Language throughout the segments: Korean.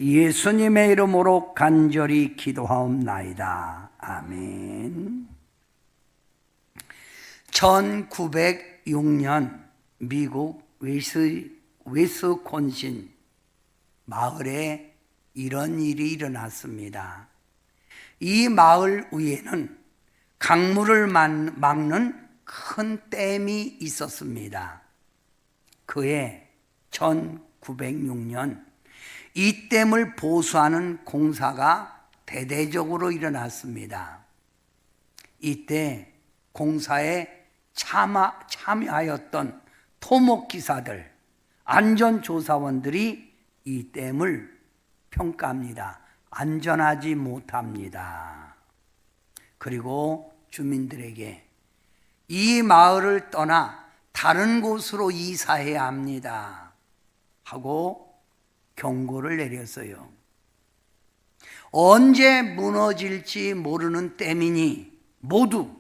예수님의 이름으로 간절히 기도하옵나이다. 아멘. 1906년 미국 위스콘신 마을에 이런 일이 일어났습니다. 이 마을 위에는 강물을 막는 큰 댐이 있었습니다. 그해 1906년 이 댐을 보수하는 공사가 대대적으로 일어났습니다. 이때 공사에 참여하였던 토목기사들, 안전조사원들이 이 댐을 평가합니다. 안전하지 못합니다. 그리고 주민들에게 이 마을을 떠나 다른 곳으로 이사해야 합니다 하고 경고를 내렸어요. 언제 무너질지 모르는 댐이니 모두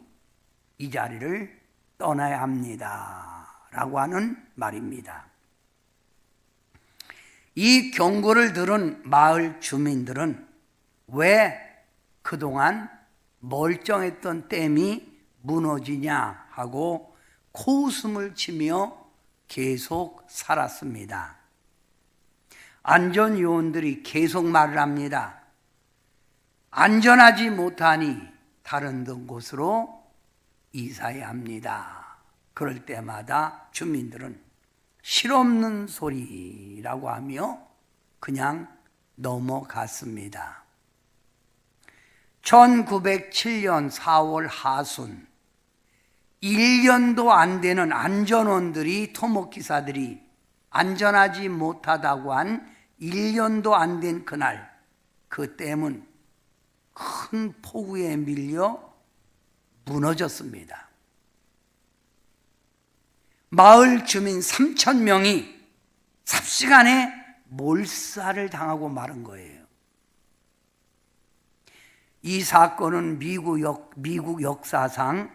이 자리를 떠나야 합니다 라고 하는 말입니다. 이 경고를 들은 마을 주민들은 왜 그동안 멀쩡했던 댐이 무너지냐 하고 코웃음을 치며 계속 살았습니다. 안전요원들이 계속 말을 합니다. 안전하지 못하니 다른 곳으로 이사해야 합니다. 그럴 때마다 주민들은 실없는 소리라고 하며 그냥 넘어갔습니다. 1907년 4월 하순 1년도 안 되는 안전원들이 토목기사들이 안전하지 못하다고 한 1년도 안 된 그날 그 댐은 큰 폭우에 밀려 무너졌습니다. 마을 주민 3,000명이 삽시간에 몰살을 당하고 마른 거예요. 이 사건은 미국 역사상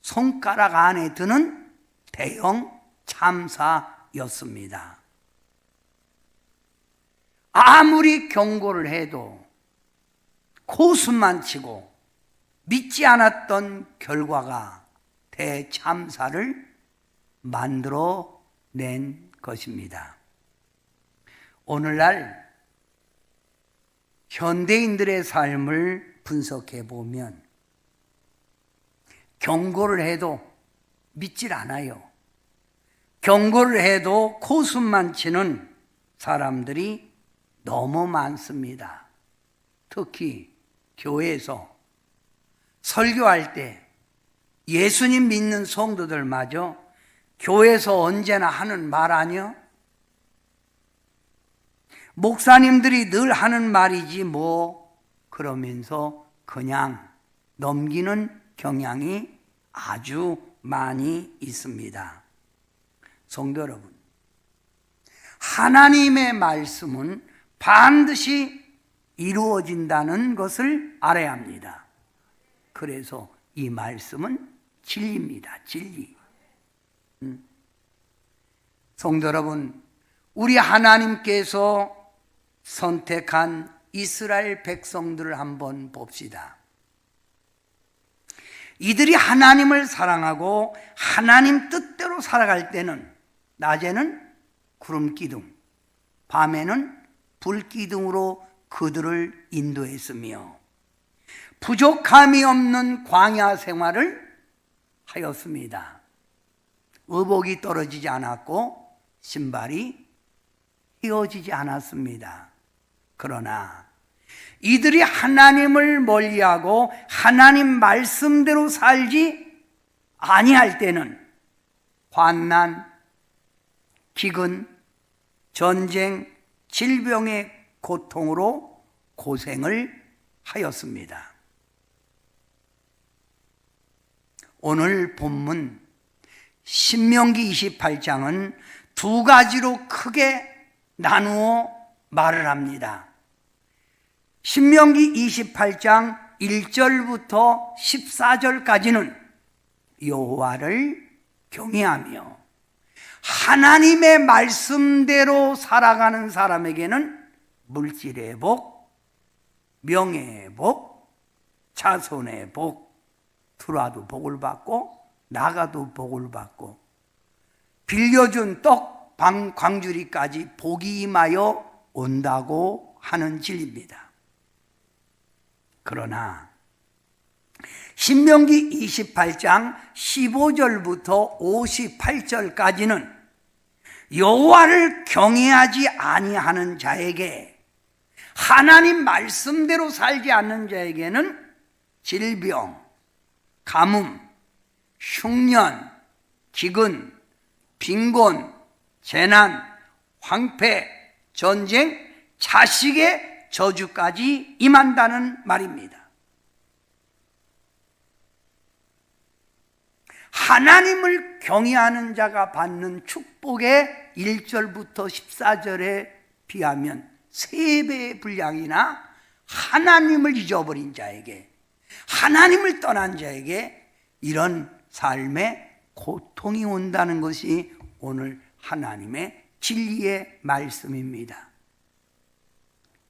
손가락 안에 드는 대형 참사였습니다. 아무리 경고를 해도 코웃음만 치고 믿지 않았던 결과가 대참사를 만들어낸 것입니다. 오늘날 현대인들의 삶을 분석해 보면 경고를 해도 믿질 않아요. 경고를 해도 코웃음만 치는 사람들이 너무 많습니다. 특히 교회에서 설교할 때 예수님 믿는 성도들마저 교회에서 언제나 하는 말 아니요? 목사님들이 늘 하는 말이지 뭐 그러면서 그냥 넘기는 경향이 아주 많이 있습니다. 성도 여러분, 하나님의 말씀은 반드시 이루어진다는 것을 알아야 합니다. 그래서 이 말씀은 진리입니다. 진리. 성도 여러분, 우리 하나님께서 선택한 이스라엘 백성들을 한번 봅시다. 이들이 하나님을 사랑하고 하나님 뜻대로 살아갈 때는 낮에는 구름 기둥, 밤에는 불 기둥으로 그들을 인도했으며 부족함이 없는 광야 생활을 하였습니다. 의복이 떨어지지 않았고 신발이 휘어지지 않았습니다. 그러나 이들이 하나님을 멀리하고 하나님 말씀대로 살지 아니할 때는 환난, 기근, 전쟁, 질병의 고통으로 고생을 하였습니다. 오늘 본문 신명기 28장은 두 가지로 크게 나누어 말을 합니다. 신명기 28장 1절부터 14절까지는 여호와를 경외하며 하나님의 말씀대로 살아가는 사람에게는 물질의 복, 명예의 복, 자손의 복, 들어와도 복을 받고 나가도 복을 받고 빌려준 떡, 광주리까지 복이 임하여 온다고 하는 진리입니다. 그러나 신명기 28장 15절부터 58절까지는 여호와를 경외하지 아니하는 자에게, 하나님 말씀대로 살지 않는 자에게는 질병, 가뭄, 흉년, 기근, 빈곤, 재난, 황폐, 전쟁, 자식의 저주까지 임한다는 말입니다. 하나님을 경외하는 자가 받는 축복의 1절부터 14절에 비하면 3배의 분량이나 하나님을 잊어버린 자에게, 하나님을 떠난 자에게 이런 삶에 고통이 온다는 것이 오늘 하나님의 진리의 말씀입니다.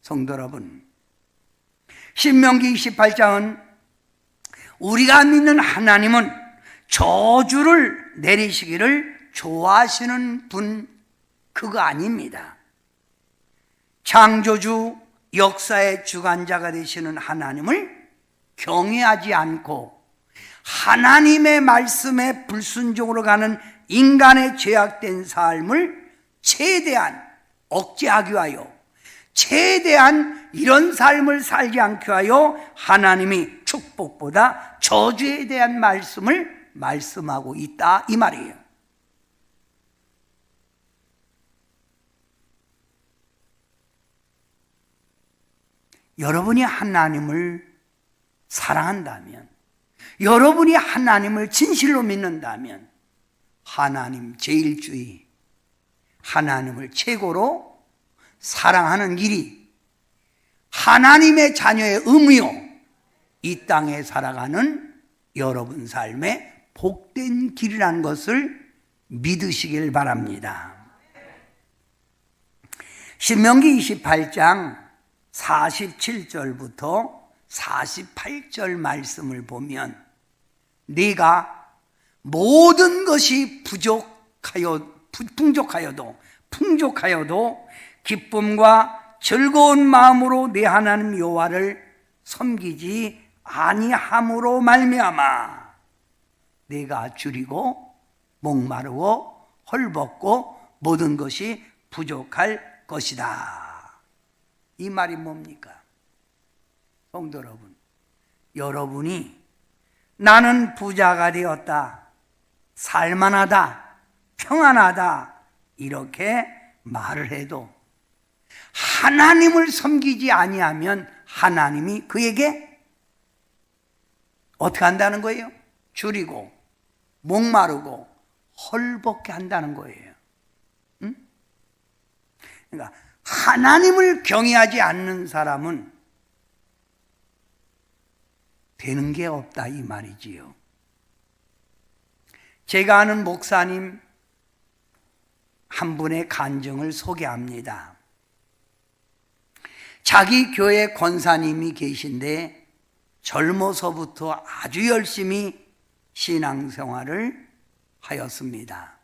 성도 여러분, 신명기 28장은 우리가 믿는 하나님은 저주를 내리시기를 좋아하시는 분, 그거 아닙니다. 창조주, 역사의 주관자가 되시는 하나님을 경외하지 않고 하나님의 말씀에 불순종으로 가는 인간의 죄악된 삶을 최대한 억제하기 위하여, 최대한 이런 삶을 살지 않게 하여 하나님이 축복보다 저주에 대한 말씀을 말씀하고 있다, 이 말이에요. 여러분이 하나님을 사랑한다면, 여러분이 하나님을 진실로 믿는다면 하나님 제일주의, 하나님을 최고로 사랑하는 길이 하나님의 자녀의 의무요, 이 땅에 살아가는 여러분 삶의 복된 길이라는 것을 믿으시길 바랍니다. 신명기 28장 47절부터 48절 말씀을 보면 네가 모든 것이 풍족하여도 기쁨과 즐거운 마음으로 네 하나님 여호와를 섬기지 아니함으로 말미암아 네가 줄이고 목마르고 헐벗고 모든 것이 부족할 것이다. 이 말이 뭡니까? 성도 여러분, 여러분이 나는 부자가 되었다, 살만하다, 평안하다 이렇게 말을 해도 하나님을 섬기지 아니하면 하나님이 그에게 어떻게 한다는 거예요? 줄이고 목마르고 헐벗게 한다는 거예요. 응? 그러니까 하나님을 경외하지 않는 사람은 되는 게 없다, 이 말이지요. 제가 아는 목사님 한 분의 간증을 소개합니다. 자기 교회 권사님이 계신데 젊어서부터 아주 열심히 신앙생활을 하였습니다.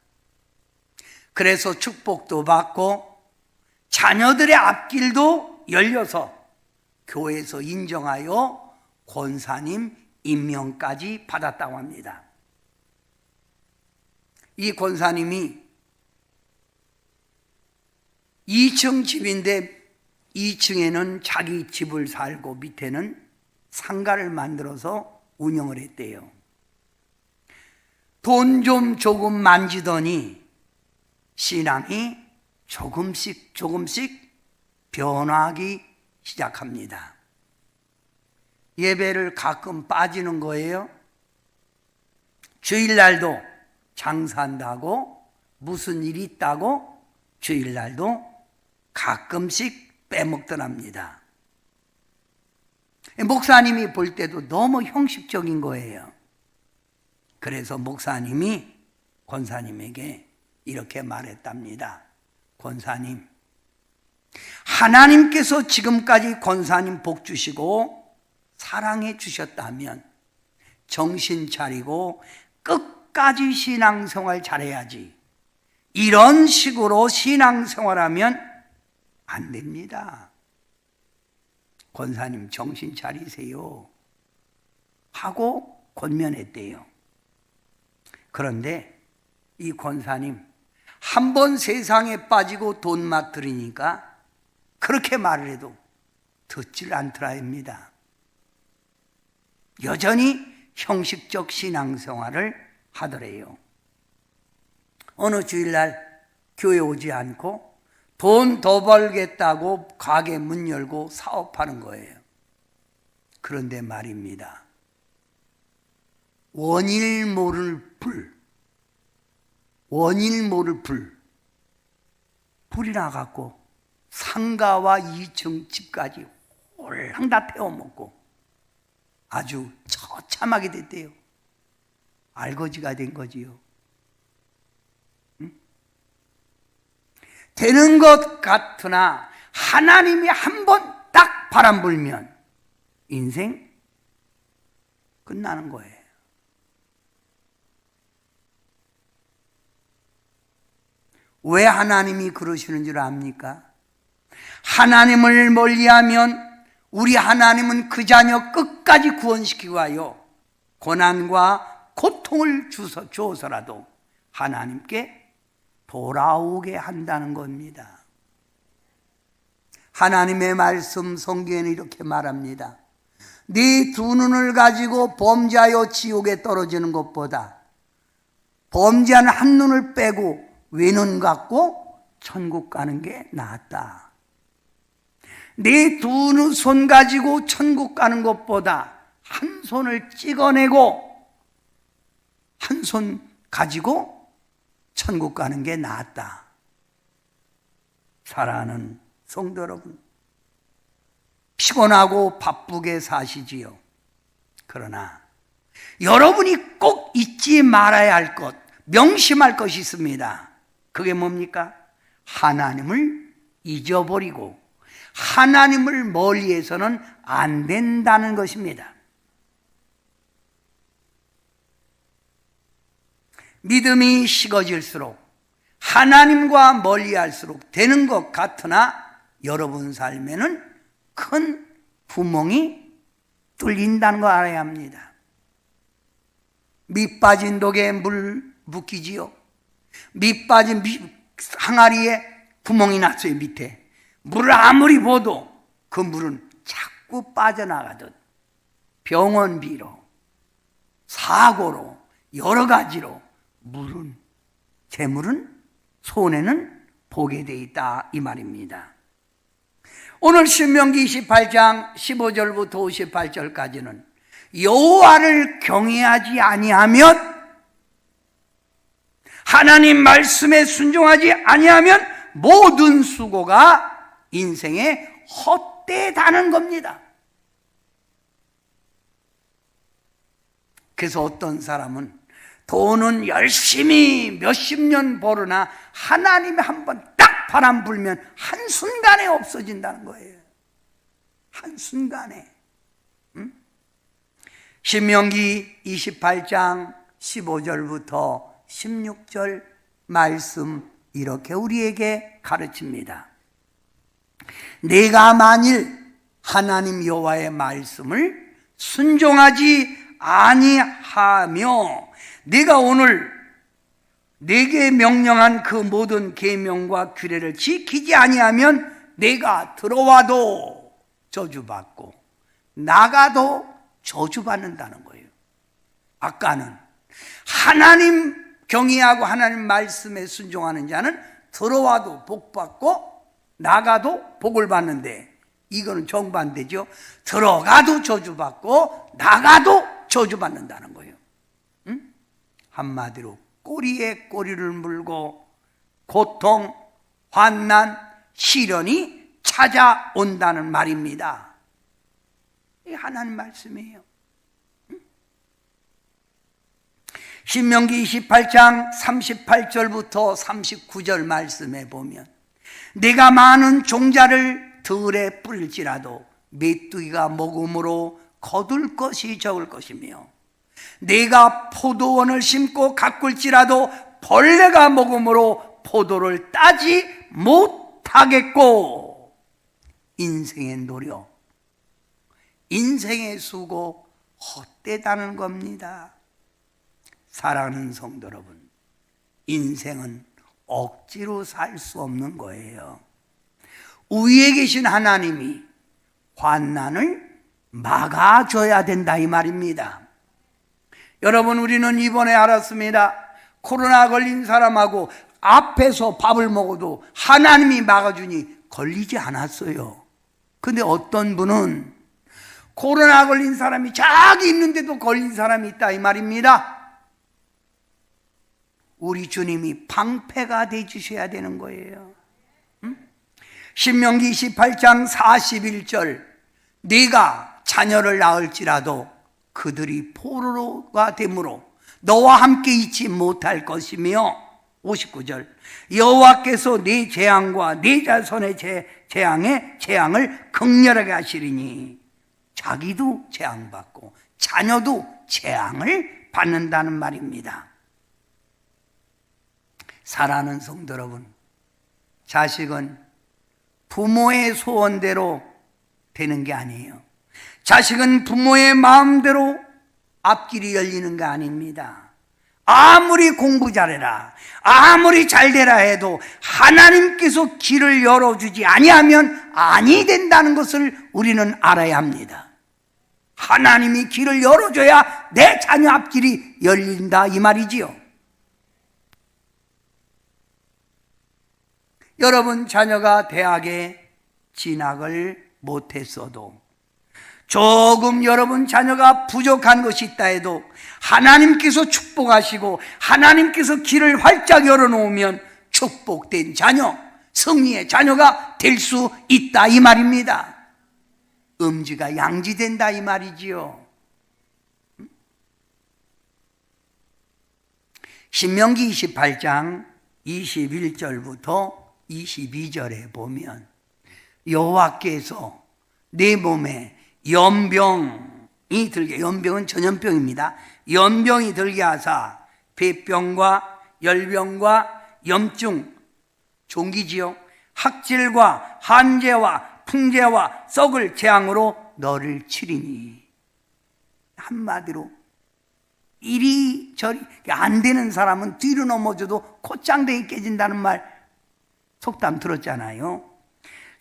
그래서 축복도 받고 자녀들의 앞길도 열려서 교회에서 인정하여 권사님 임명까지 받았다고 합니다. 이 권사님이 2층 집인데 2층에는 자기 집을 살고 밑에는 상가를 만들어서 운영을 했대요. 돈 좀 조금 만지더니 신앙이 조금씩 변화하기 시작합니다. 예배를 가끔 빠지는 거예요. 주일날도 장사한다고 무슨 일이 있다고 주일날도 가끔씩 빼먹더랍니다. 목사님이 볼 때도 너무 형식적인 거예요. 그래서 목사님이 권사님에게 이렇게 말했답니다. 권사님, 하나님께서 지금까지 권사님 복 주시고 사랑해 주셨다면 정신 차리고 끝까지 신앙생활 잘해야지, 이런 식으로 신앙생활하면 안 됩니다. 권사님 정신 차리세요 하고 권면했대요. 그런데 이 권사님 한 번 세상에 빠지고 돈맛 들으니까 그렇게 말을 해도 듣질 않더랍니다. 여전히 형식적 신앙생활을 하더래요. 어느 주일날 교회 오지 않고 돈 더 벌겠다고 가게 문 열고 사업하는 거예요. 그런데 말입니다, 원일 모를 불이 나갖고 상가와 2층 집까지 홀랑 다 태워먹고 아주 처참하게 됐대요. 알거지가 된 거지요. 되는 것 같으나 하나님이 한 번 딱 바람 불면 인생 끝나는 거예요. 왜 하나님이 그러시는 줄 압니까? 하나님을 멀리하면 우리 하나님은 그 자녀 끝까지 구원시키고 하여 고난과 고통을 주어서라도 하나님께 돌아오게 한다는 겁니다. 하나님의 말씀 성경에는 이렇게 말합니다. 네 두 눈을 가지고 범죄하여 지옥에 떨어지는 것보다 범죄한 한 눈을 빼고 왼눈 갖고 천국 가는 게 낫다. 네 두 손 가지고 천국 가는 것보다 한 손을 찍어내고 한 손 가지고 천국 가는 게 낫다. 사랑하는 성도 여러분, 피곤하고 바쁘게 사시지요. 그러나 여러분이 꼭 잊지 말아야 할 것, 명심할 것이 있습니다. 그게 뭡니까? 하나님을 잊어버리고 하나님을 멀리해서는 안 된다는 것입니다. 믿음이 식어질수록 하나님과 멀리할수록 되는 것 같으나 여러분 삶에는 큰 구멍이 뚫린다는 거 알아야 합니다. 밑 빠진 독에 물 붓기지요. 밑 빠진 항아리에 구멍이 났어요. 밑에 물을 아무리 부어도 그 물은 자꾸 빠져나가듯 병원비로 사고로 여러 가지로 재물은 손해는 보게 돼 있다, 이 말입니다. 오늘 신명기 28장 15절부터 58절까지는 여호와를 경외하지 아니하면, 하나님 말씀에 순종하지 아니하면 모든 수고가 인생에 헛되다는 겁니다. 그래서 어떤 사람은 돈은 열심히 몇십 년 벌으나 하나님이 한번 딱 바람 불면 한순간에 없어진다는 거예요. 한순간에. 신명기 28장 15절부터 16절 말씀 이렇게 우리에게 가르칩니다. 내가 만일 하나님 여호와의 말씀을 순종하지 아니하며 내가 오늘 내게 명령한 그 모든 계명과 규례를 지키지 아니하면 내가 들어와도 저주받고 나가도 저주받는다는 거예요. 아까는 하나님 경외하고 하나님 말씀에 순종하는 자는 들어와도 복받고 나가도 복을 받는데, 이거는 정반대죠. 들어가도 저주받고 나가도 저주받는다는 거예요. 한마디로 꼬리에 꼬리를 물고 고통, 환난, 시련이 찾아온다는 말입니다. 이게 하나님 말씀이에요. 신명기 28장 38절부터 39절 말씀에 보면 내가 많은 종자를 들에 뿌릴지라도 메뚜기가 먹음으로 거둘 것이 적을 것이며, 내가 포도원을 심고 가꿀지라도 벌레가 먹음으로 포도를 따지 못하겠고. 인생의 노력, 인생의 수고 헛되다는 겁니다. 사랑하는 성도 여러분, 인생은 억지로 살 수 없는 거예요. 위에 계신 하나님이 환난을 막아줘야 된다 이 말입니다. 여러분, 우리는 이번에 알았습니다. 코로나 걸린 사람하고 앞에서 밥을 먹어도 하나님이 막아주니 걸리지 않았어요. 근데 어떤 분은 코로나 걸린 사람이 자기 있는데도 걸린 사람이 있다 이 말입니다. 우리 주님이 방패가 되주셔야 되는 거예요. 신명기 28장 41절, 네가 자녀를 낳을지라도 그들이 포로가 되므로 너와 함께 있지 못할 것이며, 59절, 여호와께서 네 재앙과 네 자손의 재앙을 극렬하게 하시리니, 자기도 재앙받고 자녀도 재앙을 받는다는 말입니다. 사랑하는 성도 여러분, 자식은 부모의 소원대로 되는 게 아니에요. 자식은 부모의 마음대로 앞길이 열리는 게 아닙니다. 아무리 공부 잘해라, 아무리 잘되라 해도 하나님께서 길을 열어주지 아니하면 아니 된다는 것을 우리는 알아야 합니다. 하나님이 길을 열어줘야 내 자녀 앞길이 열린다 이 말이지요. 여러분, 자녀가 대학에 진학을 못했어도, 조금 여러분 자녀가 부족한 것이 있다 해도 하나님께서 축복하시고 하나님께서 길을 활짝 열어놓으면 축복된 자녀, 승리의 자녀가 될 수 있다 이 말입니다. 음지가 양지된다 이 말이지요. 신명기 28장 21절부터 22절에 보면, 여호와께서 내 몸에 연병이 들게, 연병은 전염병입니다. 연병이 들게 하사 폐병과 열병과 염증, 종기지요, 학질과 한재와 풍재와 썩을 재앙으로 너를 치리니. 한마디로 이리저리 안 되는 사람은 뒤로 넘어져도 콧장대기 깨진다는 말 속담 들었잖아요.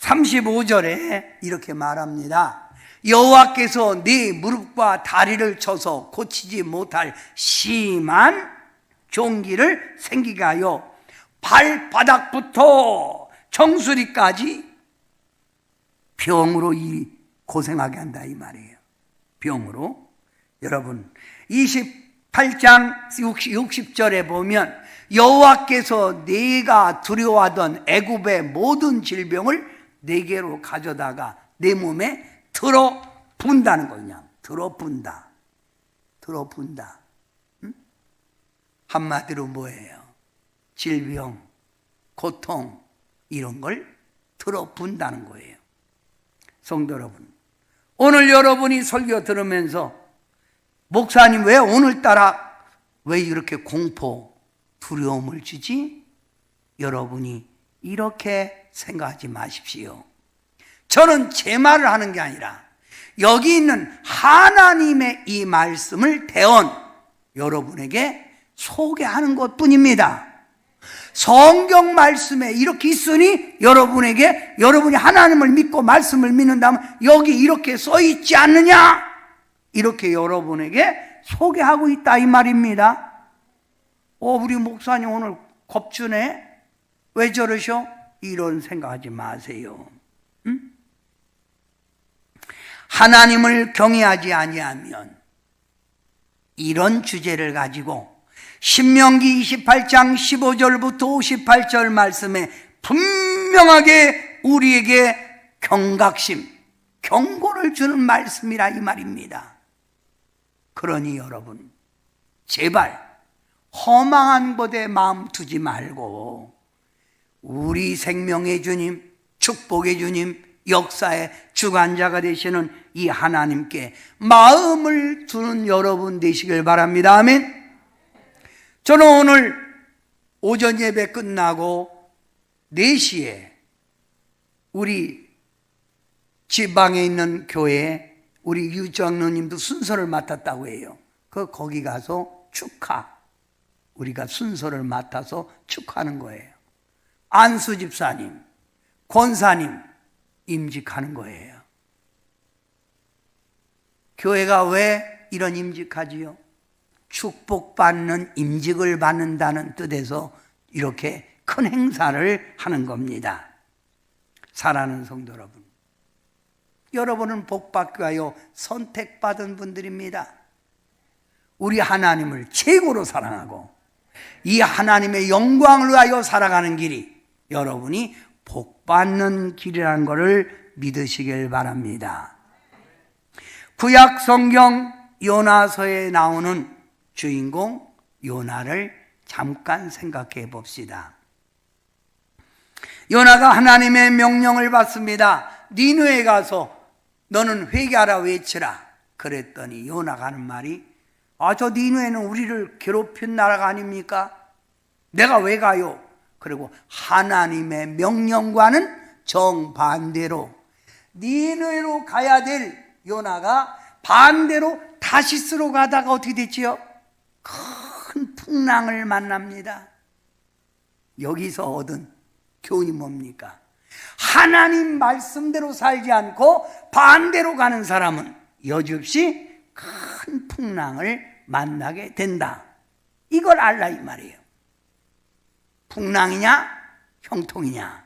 35절에 이렇게 말합니다. 여호와께서 네 무릎과 다리를 쳐서 고치지 못할 심한 종기를 생기게 하여 발바닥부터 정수리까지 병으로 고생하게 한다 이 말이에요. 병으로. 여러분, 28장 60절에 보면 여호와께서 네가 두려워하던 애굽의 모든 질병을 네게로 가져다가 내 몸에 들어 분다는 거냐. 들어 분다. 들어 분다. 응? 한마디로 뭐예요? 질병, 고통 이런 걸 들어 분다는 거예요. 성도 여러분, 오늘 여러분이 설교 들으면서 목사님 왜 오늘따라 왜 이렇게 공포, 두려움을 주지? 여러분이 이렇게 생각하지 마십시오. 저는 제 말을 하는 게 아니라 여기 있는 하나님의 이 말씀을 대언 여러분에게 소개하는 것뿐입니다. 성경 말씀에 이렇게 있으니 여러분이 하나님을 믿고 말씀을 믿는다면 여기 이렇게 써 있지 않느냐? 이렇게 여러분에게 소개하고 있다 이 말입니다. 우리 목사님 오늘 겁주네? 왜 저러셔? 이런 생각하지 마세요. 응? 하나님을 경외하지 아니하면 이런 주제를 가지고 신명기 28장 15절부터 58절 말씀에 분명하게 우리에게 경각심, 경고를 주는 말씀이라 이 말입니다. 그러니 여러분, 제발 허망한 것에 마음 두지 말고 우리 생명의 주님, 축복의 주님, 역사의 주관자가 되시는 이 하나님께 마음을 두는 여러분 되시길 바랍니다. 아멘. 저는 오늘 오전 예배 끝나고 4시에 우리 지방에 있는 교회에 우리 유장로님도 순서를 맡았다고 해요. 거기 가서 우리가 순서를 맡아서 축하하는 거예요. 안수 집사님, 권사님 임직하는 거예요. 교회가 왜 이런 임직하지요? 축복받는 임직을 받는다는 뜻에서 이렇게 큰 행사를 하는 겁니다. 사랑하는 성도 여러분, 여러분은 복받기 위하여 선택받은 분들입니다. 우리 하나님을 최고로 사랑하고 이 하나님의 영광을 위하여 살아가는 길이 여러분이 복받는 길이라는 것을 믿으시길 바랍니다. 구약 성경 요나서에 나오는 주인공 요나를 잠깐 생각해 봅시다. 요나가 하나님의 명령을 받습니다. 니느웨에 가서 너는 회개하라 외치라. 그랬더니 요나가 하는 말이 저 니느웨는 우리를 괴롭힌 나라가 아닙니까? 내가 왜 가요? 그리고 하나님의 명령과는 정반대로 니느웨로 가야 될 요나가 반대로 다시스로 가다가 어떻게 됐지요? 큰 풍랑을 만납니다. 여기서 얻은 교훈이 뭡니까? 하나님 말씀대로 살지 않고 반대로 가는 사람은 여지없이 큰 풍랑을 만나게 된다. 이걸 알라 이 말이에요. 풍랑이냐 형통이냐.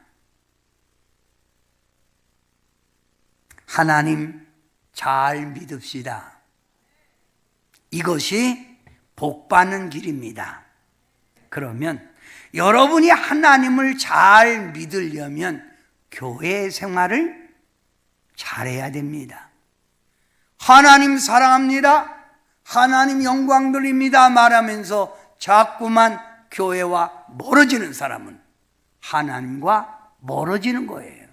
하나님 잘 믿읍시다. 이것이 복받는 길입니다. 그러면 여러분이 하나님을 잘 믿으려면 교회 생활을 잘해야 됩니다. 하나님 사랑합니다, 하나님 영광 돌립니다 말하면서 자꾸만 교회와 멀어지는 사람은 하나님과 멀어지는 거예요.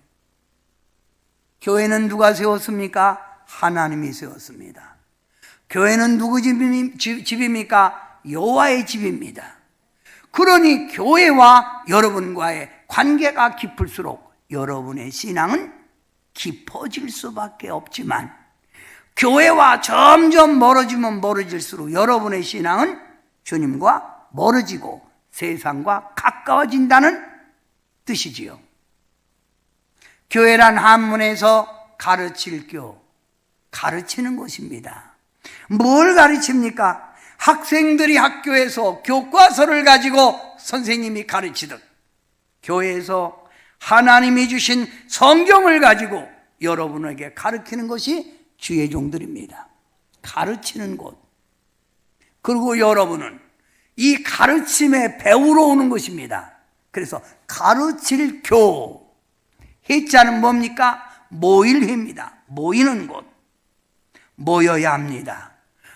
교회는 누가 세웠습니까? 하나님이 세웠습니다. 교회는 누구 집입니까? 여호와의 집입니다. 그러니 교회와 여러분과의 관계가 깊을수록 여러분의 신앙은 깊어질 수밖에 없지만 교회와 점점 멀어지면 멀어질수록 여러분의 신앙은 주님과 멀어지고 세상과 가까워진다는 뜻이지요. 교회란 한문에서 가르칠 가르치는 곳입니다. 뭘 가르칩니까? 학생들이 학교에서 교과서를 가지고 선생님이 가르치듯 교회에서 하나님이 주신 성경을 가지고 여러분에게 가르치는 것이 주의 종들입니다. 가르치는 곳. 그리고 여러분은 이 가르침에 배우러 오는 것입니다. 그래서 가르칠 교. 해자는 뭡니까? 모일회입니다. 모이는 곳. 모여야 합니다.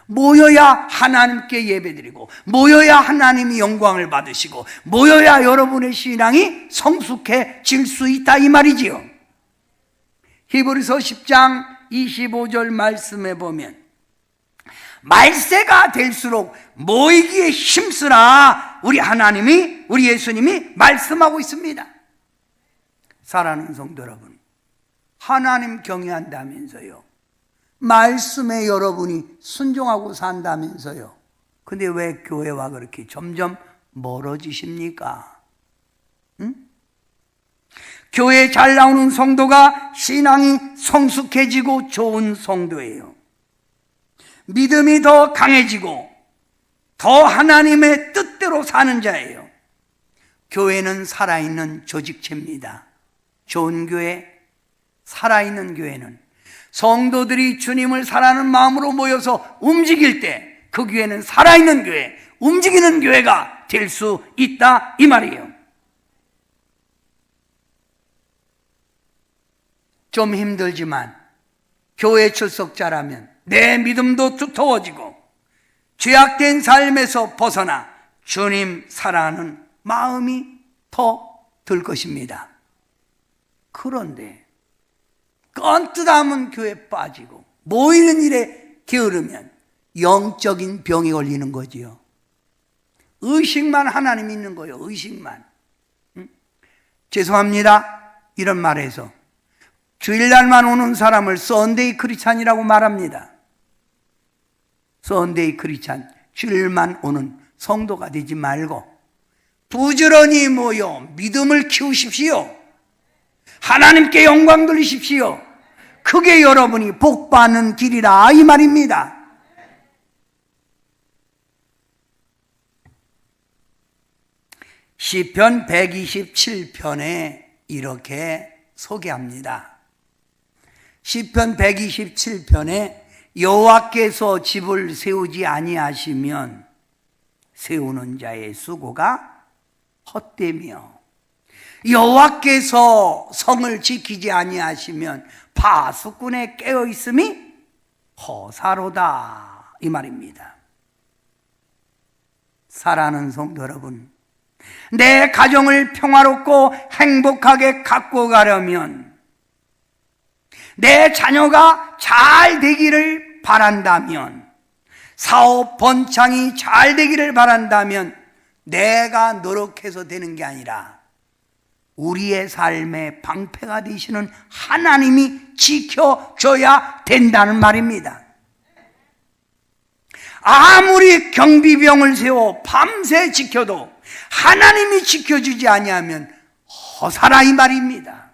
모여야 하나님께 예배드리고 모여야 하나님이 영광을 받으시고 모여야 여러분의 신앙이 성숙해질 수 있다 이 말이지요. 히브리서 10장 25절 말씀에 보면 말세가 될수록 모이기에 힘쓰라 우리 하나님이 우리 예수님이 말씀하고 있습니다. 사랑하는 성도 여러분, 하나님 경외한다면서요, 말씀에 여러분이 순종하고 산다면서요. 근데 왜 교회와 그렇게 점점 멀어지십니까? 응? 교회에 잘 나오는 성도가 신앙이 성숙해지고 좋은 성도예요. 믿음이 더 강해지고 더 하나님의 뜻대로 사는 자예요. 교회는 살아있는 조직체입니다. 좋은 교회, 살아있는 교회는 성도들이 주님을 사랑하는 마음으로 모여서 움직일 때 그 교회는 살아있는 교회, 움직이는 교회가 될 수 있다 이 말이에요. 좀 힘들지만 교회 출석자라면 내 믿음도 두터워지고 죄악된 삶에서 벗어나 주님 사랑하는 마음이 더 들 것입니다. 그런데 껌뜨다면 교회 빠지고 모이는 일에 게으르면 영적인 병이 걸리는 거지요. 의식만 하나님 있는 거예요. 의식만. 죄송합니다. 이런 말에서 주일날만 오는 사람을 썬데이 크리스찬이라고 말합니다. 썬데이 크리스찬, 주일만 오는 성도가 되지 말고 부지런히 모여 믿음을 키우십시오. 하나님께 영광 돌리십시오. 그게 여러분이 복받는 길이라 이 말입니다. 시편 127편에 이렇게 소개합니다. 시편 127편에 여호와께서 집을 세우지 아니하시면 세우는 자의 수고가 헛되며 여호와께서 성을 지키지 아니하시면 파수꾼의 깨어있음이 허사로다 이 말입니다. 사랑하는 성도 여러분, 내 가정을 평화롭고 행복하게 갖고 가려면 내 자녀가 잘 되기를 바란다면 사업 번창이 잘 되기를 바란다면 내가 노력해서 되는 게 아니라 우리의 삶의 방패가 되시는 하나님이 지켜줘야 된다는 말입니다. 아무리 경비병을 세워 밤새 지켜도 하나님이 지켜주지 아니하면 허사라 이 말입니다.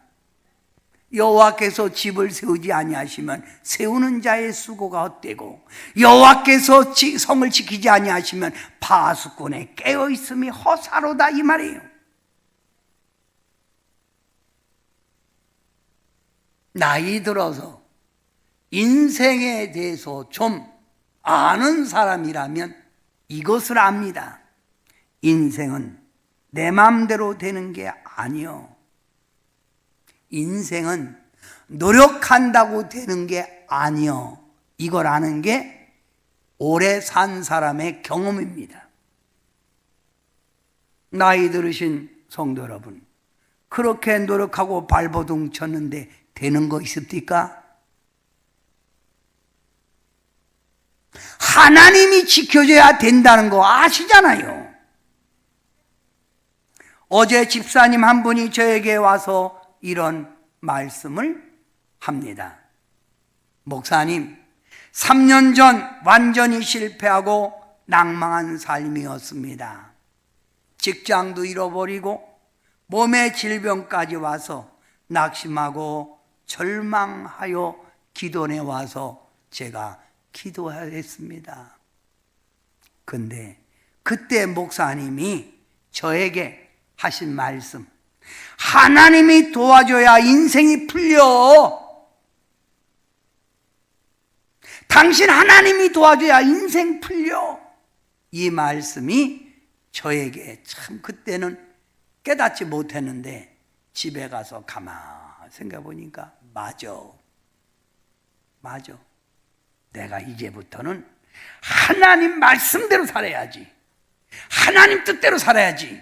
여호와께서 집을 세우지 아니하시면 세우는 자의 수고가 헛되고 여호와께서 성을 지키지 아니하시면 파수꾼의 깨어있음이 허사로다 이 말이에요. 나이 들어서 인생에 대해서 좀 아는 사람이라면 이것을 압니다. 인생은 내 마음대로 되는 게 아니요. 인생은 노력한다고 되는 게 아니요. 이걸 아는 게 오래 산 사람의 경험입니다. 나이 들으신 성도 여러분, 그렇게 노력하고 발버둥 쳤는데 되는 거 있습니까? 하나님이 지켜줘야 된다는 거 아시잖아요. 어제 집사님 한 분이 저에게 와서 이런 말씀을 합니다. 목사님, 3년 전 완전히 실패하고 낭망한 삶이었습니다. 직장도 잃어버리고 몸에 질병까지 와서 낙심하고 절망하여 기도원에 와서 제가 기도했습니다. 근데 그때 목사님이 저에게 하신 말씀, 하나님이 도와줘야 인생이 풀려. 당신 하나님이 도와줘야 인생 풀려. 이 말씀이 저에게 참 그때는 깨닫지 못했는데 집에 가서 가만히 생각해 보니까 맞아. 내가 이제부터는 하나님 말씀대로 살아야지. 하나님 뜻대로 살아야지.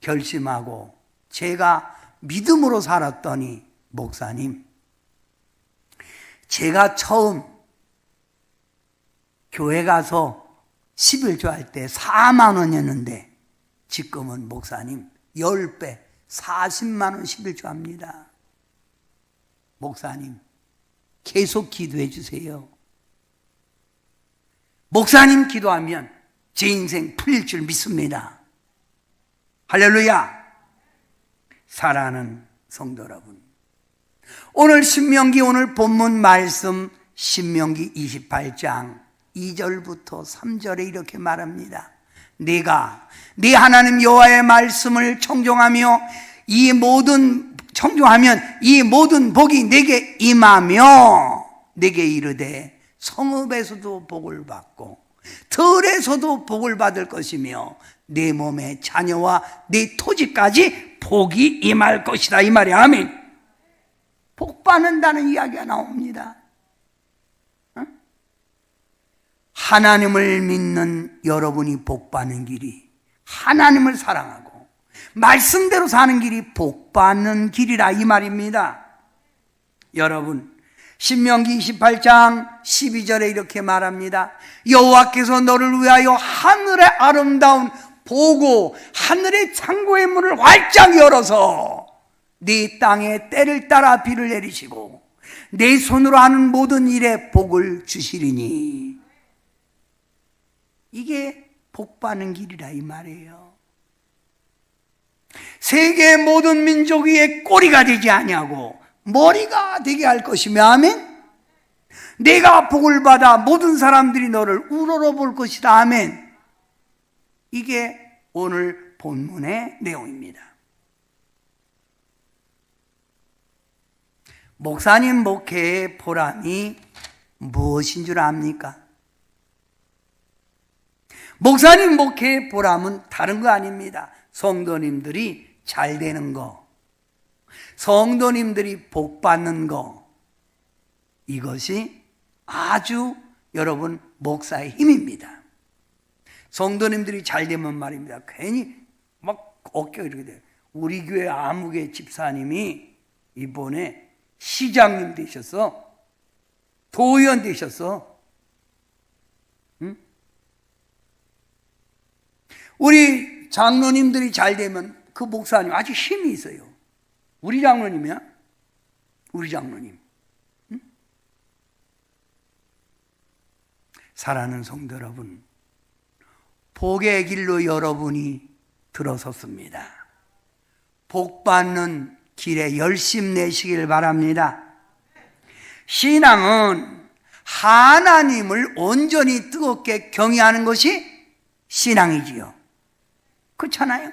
결심하고 제가 믿음으로 살았더니 목사님, 제가 처음 교회 가서 11조 할 때 4만 원이었는데 지금은 목사님 10배 40만 원 11조 합니다. 목사님 계속 기도해 주세요. 목사님 기도하면 제 인생 풀릴 줄 믿습니다. 할렐루야. 사랑하는 성도 여러분, 오늘 신명기 오늘 본문 말씀 신명기 28장 2절부터 3절에 이렇게 말합니다. 네가 네 하나님 여호와의 말씀을 청종하면 이 모든 복이 내게 임하며 내게 이르되 성읍에서도 복을 받고 들에서도 복을 받을 것이며 내 몸의 자녀와 내 토지까지 복이 임할 것이다 이 말이야. 아멘. 복 받는다는 이야기가 나옵니다. 하나님을 믿는 여러분이 복 받는 길이 하나님을 사랑하고 말씀대로 사는 길이 복받는 길이라 이 말입니다. 여러분, 신명기 28장 12절에 이렇게 말합니다. 여호와께서 너를 위하여 하늘의 아름다운 보고 하늘의 창고의 문을 활짝 열어서 네 땅에 때를 따라 비를 내리시고 내 손으로 하는 모든 일에 복을 주시리니. 이게 복받는 길이라 이 말이에요. 세계의 모든 민족 위에 꼬리가 되지 아니하고 머리가 되게 할 것이며, 아멘. 내가 복을 받아 모든 사람들이 너를 우러러 볼 것이다, 아멘. 이게 오늘 본문의 내용입니다. 목사님 목회의 보람이 무엇인 줄 압니까? 목사님 목회의 보람은 다른 거 아닙니다. 성도님들이 잘 되는 거, 성도님들이 복 받는 거, 이것이 아주 여러분 목사의 힘입니다. 성도님들이 잘 되면 말입니다. 괜히 막 어깨가 이렇게 돼요. 우리 교회 아무개 집사님이 이번에 시장님 되셨어. 도의원 되셨어. 응? 우리 장로님들이 잘 되면 그 목사님 아주 힘이 있어요. 우리 장로님이야? 우리 장로님. 응? 사랑하는 성도 여러분, 복의 길로 여러분이 들어섰습니다. 복 받는 길에 열심 내시길 바랍니다. 신앙은 하나님을 온전히 뜨겁게 경외하는 것이 신앙이지요. 그렇잖아요?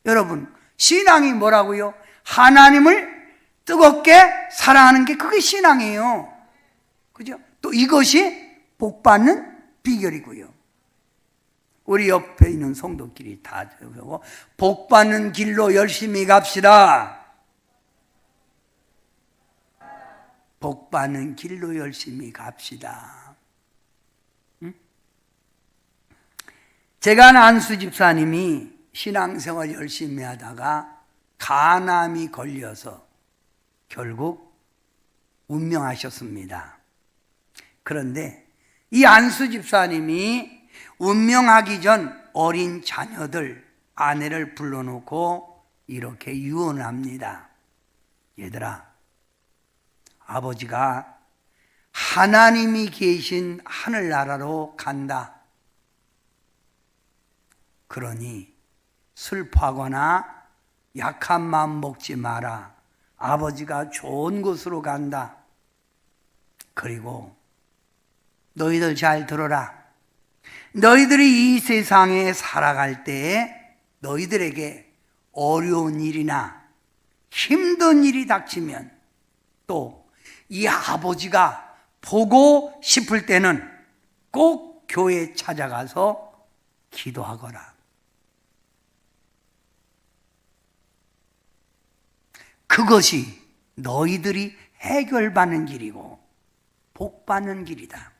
여러분, 신앙이 뭐라고요? 하나님을 뜨겁게 사랑하는 게 그게 신앙이에요. 그죠? 또 이것이 복 받는 비결이고요. 우리 옆에 있는 성도끼리 다 복 받는 길로 열심히 갑시다. 복 받는 길로 열심히 갑시다. 응? 제가 아는 안수 집사님이 신앙생활 열심히 하다가 간암이 걸려서 결국 운명하셨습니다. 그런데 이 안수 집사님이 운명하기 전 어린 자녀들, 아내를 불러놓고 이렇게 유언을 합니다. 얘들아, 아버지가 하나님이 계신 하늘나라로 간다. 그러니 슬퍼하거나 약한 마음 먹지 마라. 아버지가 좋은 곳으로 간다. 그리고 너희들 잘 들어라. 너희들이 이 세상에 살아갈 때에 너희들에게 어려운 일이나 힘든 일이 닥치면 또 이 아버지가 보고 싶을 때는 꼭 교회에 찾아가서 기도하거라. 그것이 너희들이 해결받는 길이고 복받는 길이다.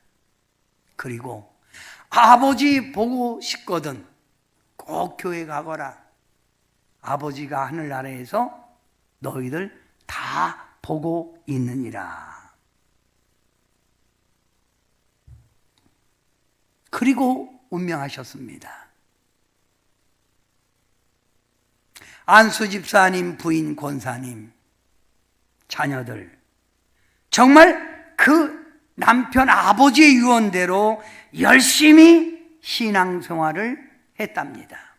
그리고 아버지 보고 싶거든 꼭 교회 가거라. 아버지가 하늘나라에서 너희들 다 보고 있느니라. 그리고 운명하셨습니다. 안수 집사님 부인 권사님 자녀들 정말 그 남편 아버지의 유언대로 열심히 신앙생활을 했답니다.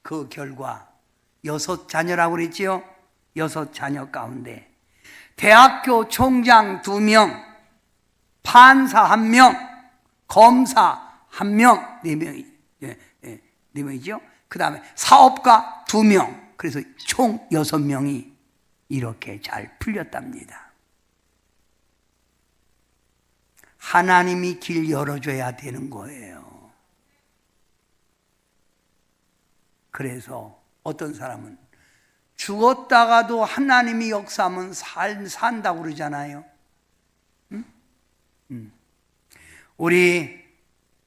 그 결과 6자녀라고 그랬지요. 6자녀 가운데 대학교 총장 2명, 판사 1명, 검사 1명, 4명이, 4명이죠. 그 다음에 사업가 2명, 그래서 총 6명이 이렇게 잘 풀렸답니다. 하나님이 길 열어줘야 되는 거예요. 그래서 어떤 사람은 죽었다가도 하나님이 역사하면 산다고 그러잖아요. 우리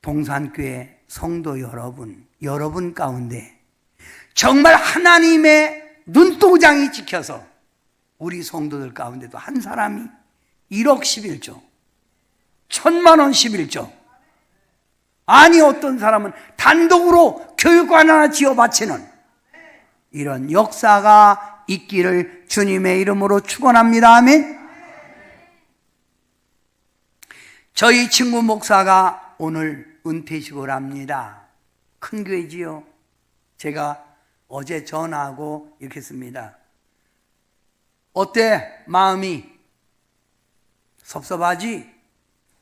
동산교회 성도 여러분 가운데 정말 하나님의 눈동장이 지켜서 우리 성도들 가운데도 한 사람이 1억 11조, 1,000만 원 11조, 아니 어떤 사람은 단독으로 교육관 하나 지어 바치는 이런 역사가 있기를 주님의 이름으로 축원합니다. 아멘. 저희 친구 목사가 오늘 은퇴식을 합니다. 큰 교회지요. 제가 어제 전화하고 이렇게 했습니다. 어때? 마음이 섭섭하지?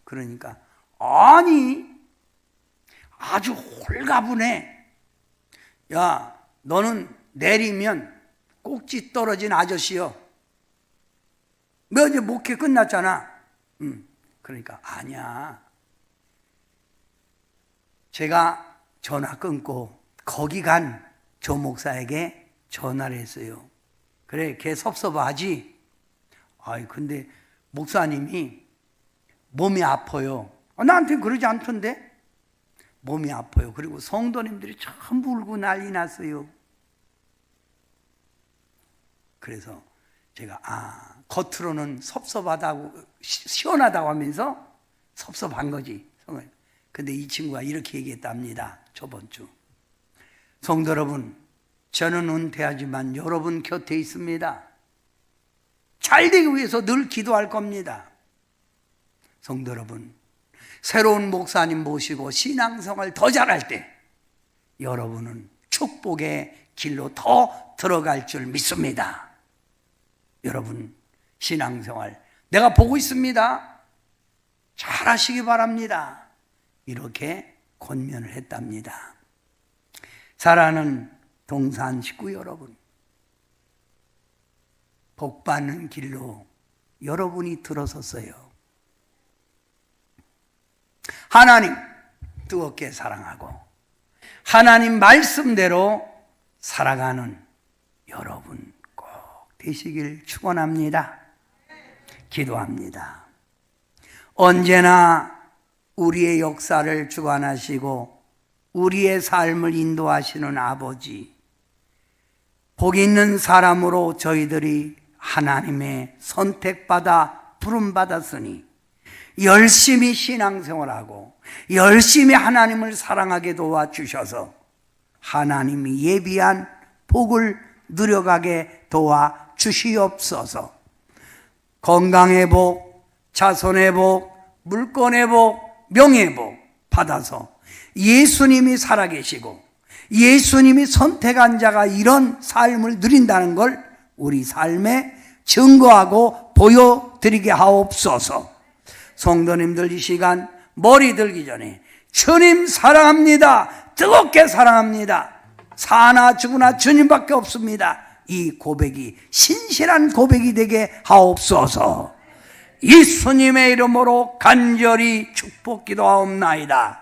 그러니까 아니 아주 홀가분해. 야, 너는 내리면 꼭지 떨어진 아저씨여. 너 이제 목회 끝났잖아. 그러니까 아니야. 제가 전화 끊고 거기 간 조 목사에게 전화를 했어요. 그래, 걔 섭섭하지? 아이, 근데 목사님이 몸이 아파요. 나한테는 그러지 않던데? 몸이 아파요. 그리고 성도님들이 전부 울고 난리 났어요. 그래서 제가 겉으로는 섭섭하다고 시원하다고 하면서 섭섭한 거지. 근데 이 친구가 이렇게 얘기했답니다. 저번 주. 성도 여러분, 저는 은퇴하지만 여러분 곁에 있습니다. 잘 되기 위해서 늘 기도할 겁니다. 성도 여러분, 새로운 목사님 모시고 신앙생활 더 잘할 때 여러분은 축복의 길로 더 들어갈 줄 믿습니다. 여러분 신앙생활 내가 보고 있습니다. 잘하시기 바랍니다. 이렇게 권면을 했답니다. 사랑하는 동산 식구 여러분, 복받는 길로 여러분이 들어섰어요. 하나님 뜨겁게 사랑하고 하나님 말씀대로 살아가는 여러분 꼭 되시길 축원합니다. 기도합니다. 언제나 우리의 역사를 주관하시고 우리의 삶을 인도하시는 아버지, 복 있는 사람으로 저희들이 하나님의 선택받아 부름받았으니 열심히 신앙생활하고 열심히 하나님을 사랑하게 도와주셔서 하나님이 예비한 복을 누려가게 도와주시옵소서. 건강의 복, 자손의 복, 물권의 복, 명예의 복 받아서 예수님이 살아계시고 예수님이 선택한 자가 이런 삶을 누린다는 걸 우리 삶에 증거하고 보여드리게 하옵소서. 성도님들 이 시간 머리 들기 전에 주님 사랑합니다. 뜨겁게 사랑합니다. 사나 죽으나 주님밖에 없습니다. 이 고백이 신실한 고백이 되게 하옵소서. 예수님의 이름으로 간절히 축복 기도하옵나이다.